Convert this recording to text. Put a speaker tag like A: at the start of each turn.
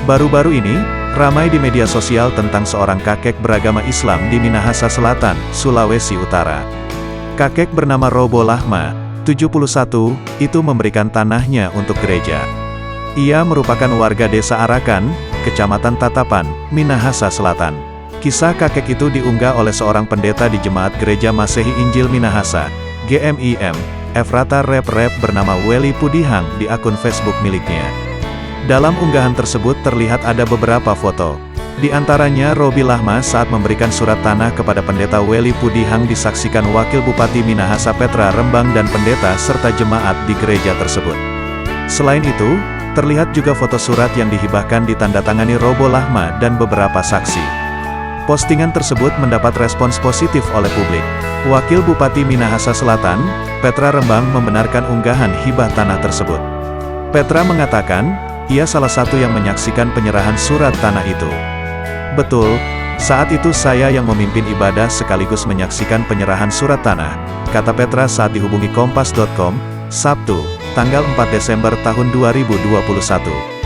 A: Baru-baru ini, ramai di media sosial tentang seorang kakek beragama Islam di Minahasa Selatan, Sulawesi Utara. Kakek bernama Robo Lahma, 71, itu memberikan tanahnya untuk gereja. Ia merupakan warga desa Arakan, Kecamatan Tatapan, Minahasa Selatan. Kisah kakek itu diunggah oleh seorang pendeta di Jemaat Gereja Masehi Injil Minahasa, GMIM, Efrata Rep bernama Welly Pudihang di akun Facebook miliknya. Dalam unggahan tersebut terlihat ada beberapa foto. Di antaranya Robi Lahma saat memberikan surat tanah kepada pendeta Welly Pudihang disaksikan Wakil Bupati Minahasa Petra Rembang dan pendeta serta jemaat di gereja tersebut. Selain itu, terlihat juga foto surat yang dihibahkan ditandatangani Robo Lahma dan beberapa saksi. Postingan tersebut mendapat respons positif oleh publik. Wakil Bupati Minahasa Selatan, Petra Rembang membenarkan unggahan hibah tanah tersebut. Petra mengatakan, ia salah satu yang menyaksikan penyerahan surat tanah itu. Betul, saat itu saya yang memimpin ibadah sekaligus menyaksikan penyerahan surat tanah, kata Petra saat dihubungi Kompas.com, Sabtu, tanggal 4 Desember tahun 2021.